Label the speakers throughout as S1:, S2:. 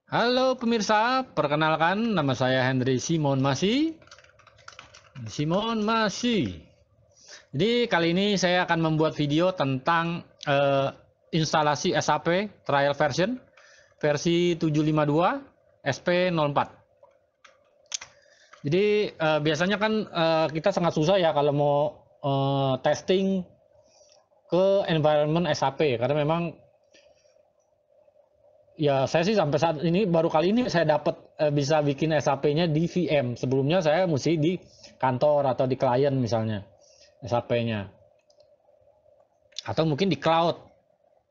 S1: Halo pemirsa, perkenalkan nama saya Henry Simon Masi. Jadi kali ini saya akan membuat video tentang instalasi SAP trial version versi 752 SP04. Jadi biasanya kan kita sangat susah ya kalau mau testing ke environment SAP karena memang ya saya sih sampai saat ini baru kali ini saya dapat bisa bikin SAP-nya di VM. Sebelumnya saya mesti di kantor atau di klien misalnya SAP-nya. Atau mungkin di cloud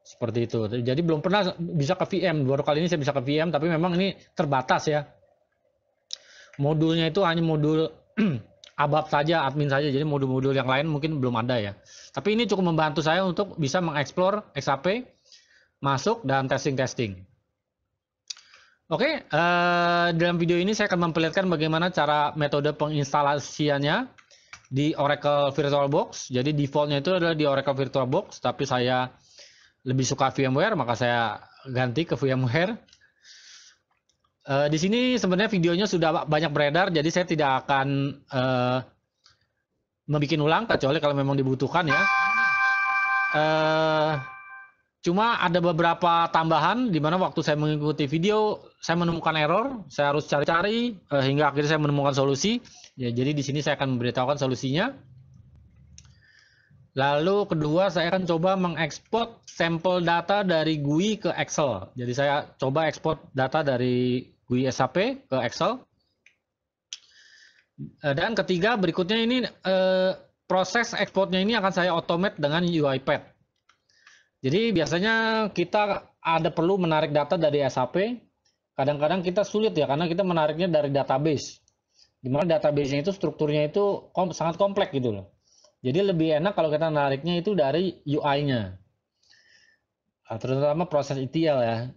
S1: seperti itu. Jadi belum pernah bisa ke VM. Baru kali ini saya bisa ke VM tapi memang ini terbatas ya. Modulnya itu hanya modul ABAP saja, admin saja. Jadi modul-modul yang lain mungkin belum ada ya. Tapi ini cukup membantu saya untuk bisa mengeksplor SAP, masuk dan testing-testing. Oke, dalam video ini saya akan memperlihatkan bagaimana cara metode penginstalasiannya di Oracle VirtualBox. Jadi defaultnya itu adalah di Oracle VirtualBox, tapi saya lebih suka VMware, maka saya ganti ke VMware. Di sini sebenarnya videonya sudah banyak beredar, jadi saya tidak akan membuat ulang, kecuali kalau memang dibutuhkan ya. Cuma ada beberapa tambahan di mana waktu saya mengikuti video saya menemukan error, saya harus cari-cari hingga akhirnya saya menemukan solusi. Ya, jadi di sini saya akan memberitahukan solusinya. Lalu kedua saya akan coba mengekspor sampel data dari GUI ke Excel. Jadi saya coba ekspor data dari GUI SAP ke Excel. Dan ketiga berikutnya ini proses ekspornya ini akan saya automate dengan UiPath. Jadi biasanya kita ada perlu menarik data dari SAP. Kadang-kadang kita sulit ya karena kita menariknya dari database. Di mana database-nya itu strukturnya itu sangat kompleks gitu loh. Jadi lebih enak kalau kita menariknya itu dari UI-nya. Terutama proses ETL ya.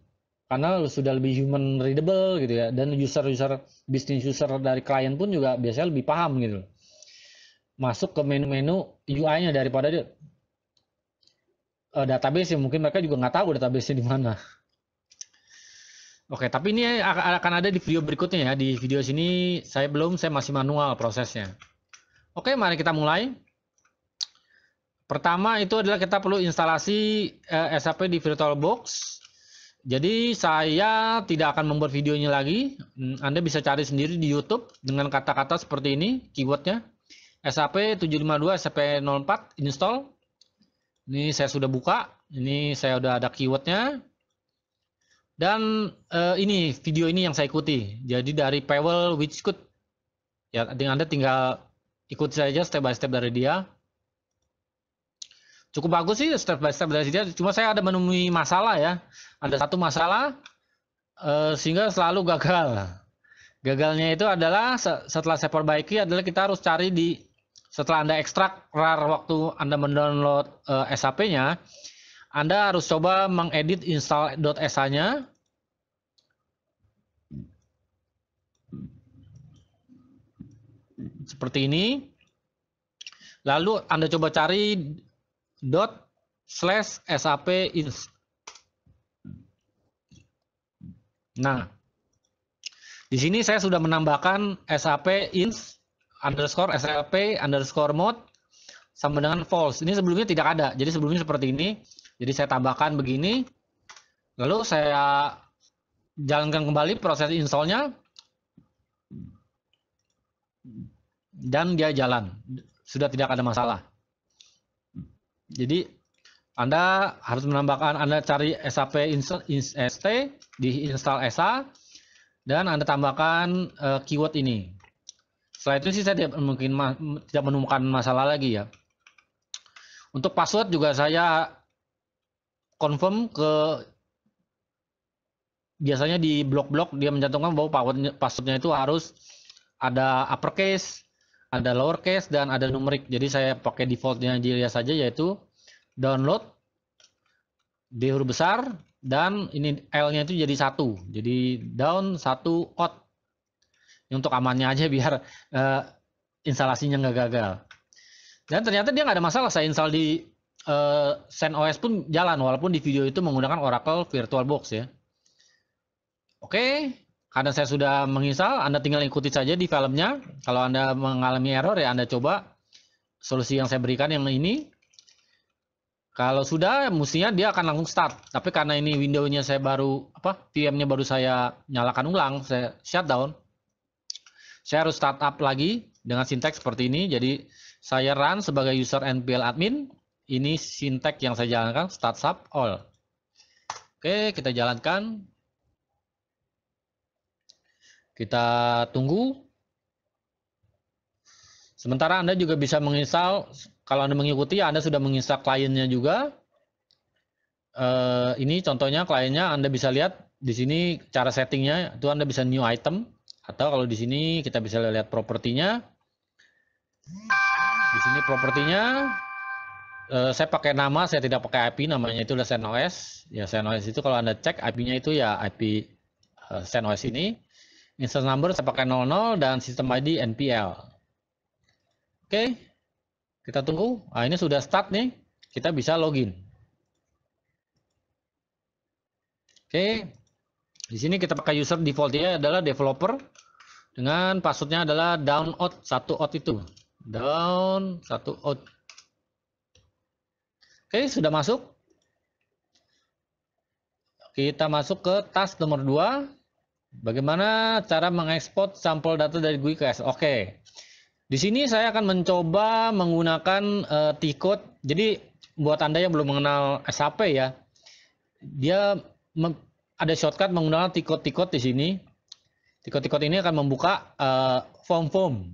S1: Karena sudah lebih human readable gitu ya, dan business user dari klien pun juga biasanya lebih paham gitu. Masuk ke menu-menu UI-nya daripada database yang mungkin mereka juga nggak tahu database-nya di mana. Oke, tapi ini akan ada di video berikutnya ya. Di video sini saya masih manual prosesnya. Oke, mari kita mulai. Pertama itu adalah kita perlu instalasi SAP di VirtualBox. Jadi saya tidak akan membuat videonya lagi. Anda bisa cari sendiri di YouTube dengan kata-kata seperti ini, keywordnya. SAP 752 SAP04 install. Ini saya sudah buka. Ini saya sudah ada keywordnya. Dan ini video ini yang saya ikuti. Jadi dari Pavel Whitcott. Ya, Anda tinggal ikut saja step by step dari dia. Cukup bagus sih step by step dari dia. Cuma saya ada menemui masalah ya. Ada satu masalah sehingga selalu gagal. Gagalnya itu adalah setelah saya perbaiki adalah kita harus cari setelah Anda ekstrak RAR waktu Anda mendownload SAP-nya, Anda harus coba mengedit install.sh-nya. Seperti ini. Lalu Anda coba cari ./SAP inst. Nah, di sini saya sudah menambahkan SAP inst _SAP _mode sama dengan false. Ini sebelumnya tidak ada. Jadi sebelumnya seperti ini. Jadi saya tambahkan begini. Lalu saya jalankan kembali proses installnya. Dan dia jalan. Sudah tidak ada masalah. Jadi Anda harus menambahkan, Anda cari SAP inst di install SA dan Anda tambahkan keyword ini. Setelah itu sih saya tidak menemukan masalah lagi ya. Untuk password juga saya confirm ke, biasanya di blok-blok dia mencantumkan bahwa passwordnya itu harus ada uppercase, ada lowercase, dan ada numerik. Jadi saya pakai defaultnya dia saja, yaitu download di huruf besar dan ini L-nya itu jadi 1. Jadi down 1 out. Untuk amannya aja biar instalasinya nggak gagal. Dan ternyata dia nggak ada masalah. Saya install di CentOS pun jalan, walaupun di video itu menggunakan Oracle VirtualBox ya. Oke, karena saya sudah menginstal, Anda tinggal ikuti saja di filmnya. Kalau Anda mengalami error ya Anda coba solusi yang saya berikan yang ini. Kalau sudah, mestinya dia akan langsung start. Tapi karena ini Windows-nya saya baru, VM-nya baru saya nyalakan ulang, saya shutdown. Saya harus start up lagi dengan sintek seperti ini. Jadi saya run sebagai user npl admin. Ini sintek yang saya jalankan, start up all. Oke, kita jalankan. Kita tunggu. Sementara Anda juga bisa menginstal, kalau Anda mengikuti, Anda sudah menginstal kliennya juga. Ini contohnya kliennya, Anda bisa lihat di sini cara settingnya, itu Anda bisa new item, atau kalau di sini kita bisa lihat propertinya. Di sini propertinya, saya pakai nama, saya tidak pakai IP, namanya itu adalah CentOS. Ya CentOS itu kalau Anda cek IP-nya itu ya IP CentOS ini. Instance number saya pakai 00 dan sistem ID NPL. Oke, kita tunggu. Nah, ini sudah start nih. Kita bisa login. Oke, di sini kita pakai user defaultnya adalah developer dengan passwordnya adalah down-out 1-out itu. Down 1-out. Oke, sudah masuk. Kita masuk ke task nomor 2. Bagaimana cara mengekspor sampel data dari GUI ke Excel? Oke. Di sini saya akan mencoba menggunakan T-code. Jadi buat Anda yang belum mengenal SAP ya, dia ada shortcut menggunakan T-code di sini. T-code ini akan membuka form-form.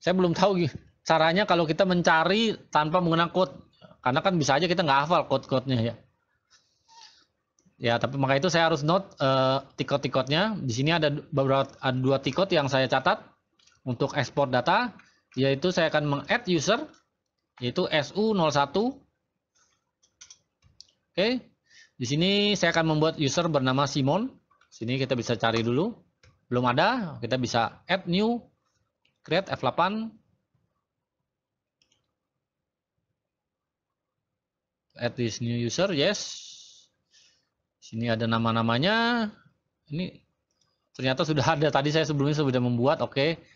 S1: Saya belum tahu caranya kalau kita mencari tanpa menggunakan code. Karena kan bisa aja kita nggak hafal code-code-nya ya. Ya, tapi maka itu saya harus note T-code-nya. Di sini ada beberapa dua T-code yang saya catat untuk ekspor data, yaitu saya akan meng-add user, yaitu SU01. Oke, di sini saya akan membuat user bernama Simon. Sini kita bisa cari dulu, belum ada, kita bisa add new, create F8, add this new user, yes. Sini ada nama-namanya, ini ternyata sudah ada, tadi saya sebelumnya sudah membuat, oke.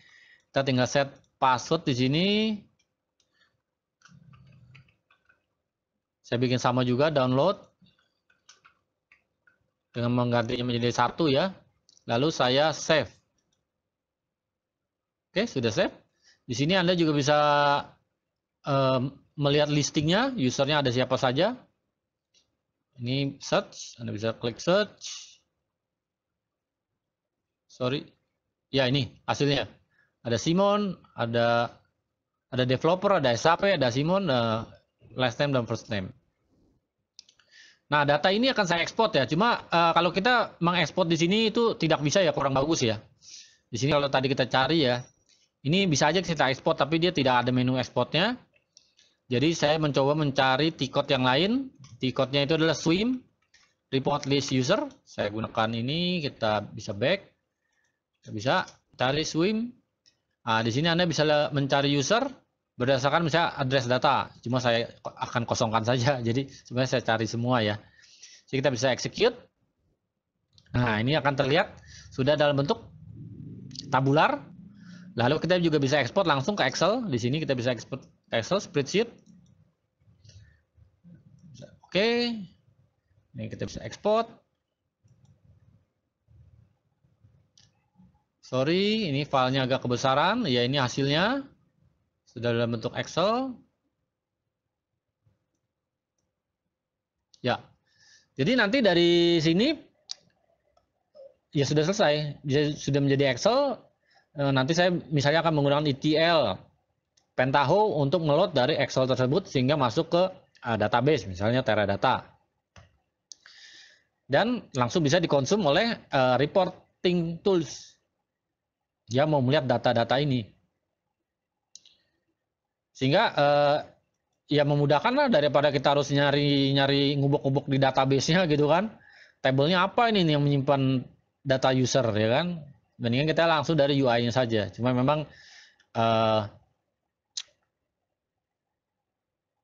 S1: Kita tinggal set password di sini. Saya bikin sama juga, download. Dengan menggantinya menjadi 1 ya. Lalu saya save. Oke, sudah save. Di sini Anda juga bisa melihat listingnya, usernya ada siapa saja. Ini search, Anda bisa klik search. Sorry. Ya, ini hasilnya. Ada Simon, ada developer, ada SAP, ada Simon, last name dan first name. Nah, data ini akan saya ekspor ya. Cuma kalau kita mengekspor di sini itu tidak bisa ya, kurang bagus ya. Di sini kalau tadi kita cari ya, ini bisa aja kita ekspor tapi dia tidak ada menu ekspornya. Jadi saya mencoba mencari T-code yang lain. T-code-nya itu adalah swim, report list user. Saya gunakan ini, kita bisa back. Kita bisa cari swim. Nah, di sini Anda bisa mencari user berdasarkan misalnya address data. Cuma saya akan kosongkan saja. Jadi sebenarnya saya cari semua ya. Jadi kita bisa execute. Nah, ini akan terlihat sudah dalam bentuk tabular. Lalu kita juga bisa ekspor langsung ke Excel. Di sini kita bisa ekspor ke Excel spreadsheet. Oke. Ini kita bisa ekspor. Sorry, ini filenya agak kebesaran. Ya, ini hasilnya. Sudah dalam bentuk Excel. Ya. Jadi nanti dari sini ya sudah selesai. Dia sudah menjadi Excel. Nanti saya misalnya akan menggunakan ETL Pentaho untuk meload dari Excel tersebut sehingga masuk ke database, misalnya Teradata. Dan langsung bisa dikonsum oleh reporting tools. Dia mau melihat data-data ini. Sehingga ya memudahkan lah daripada kita harus nyari ngubuk-ngubuk di database-nya gitu kan. Tabelnya apa ini yang menyimpan data user ya kan. Mendingan kita langsung dari UI-nya saja. Cuma memang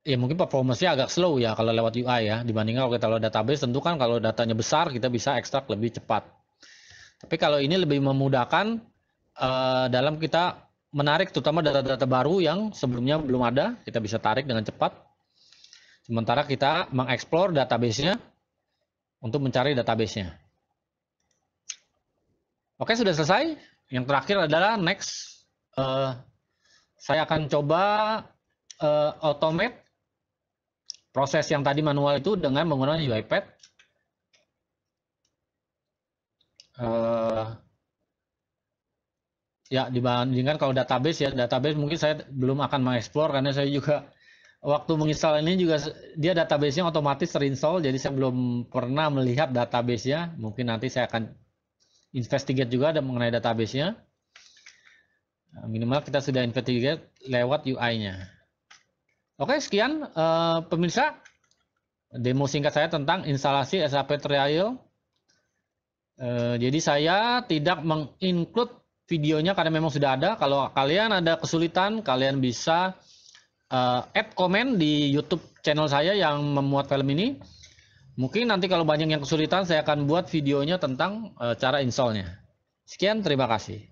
S1: ya mungkin performance-nya agak slow ya kalau lewat UI ya, dibandingkan kalau kita lewat database. Tentu kan kalau datanya besar kita bisa ekstrak lebih cepat. Tapi kalau ini lebih memudahkan dalam kita menarik terutama data-data baru yang sebelumnya belum ada, kita bisa tarik dengan cepat. Sementara kita mengeksplor database-nya untuk mencari database-nya. Oke, sudah selesai. Yang terakhir adalah next. Saya akan coba automate proses yang tadi manual itu dengan menggunakan UiPath. Ya, dibandingkan kalau database ya, database mungkin saya belum akan mengeksplor karena saya juga waktu menginstal ini juga dia database-nya otomatis terinstall, jadi saya belum pernah melihat database-nya. Mungkin nanti saya akan investigate juga mengenai database-nya. Minimal kita sudah investigate lewat UI-nya. Oke, sekian pemirsa demo singkat saya tentang instalasi SAP Trial. Jadi saya tidak menginclude videonya karena memang sudah ada. Kalau kalian ada kesulitan, kalian bisa add komen di YouTube channel saya yang memuat film ini. Mungkin nanti kalau banyak yang kesulitan, saya akan buat videonya tentang cara installnya. Sekian, terima kasih.